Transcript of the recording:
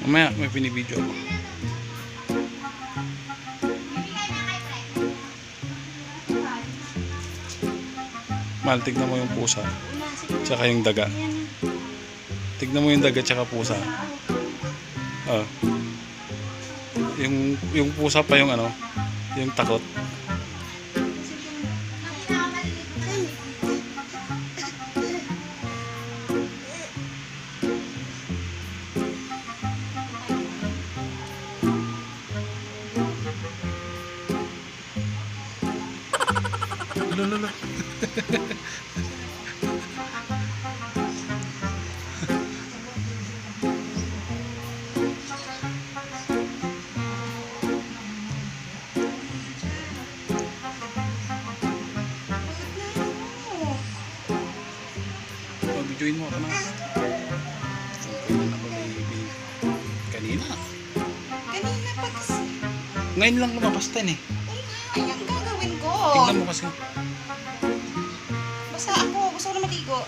Mamaya may pinibidyo ako. Mal, tignan mo yung pusa tsaka yung daga. Tignan mo yung daga tsaka pusa. Oh. Yung pusa pa yung ano, yung takot. Lolo. Videoin mo ako na. Kailan ako naibig? Kanina. Kanina pa kasi. Ngayon lang lumabas din eh. Ay, ang gagawin ko. Tingnan mo kasi. Basta ako. Gusto ko na maligo.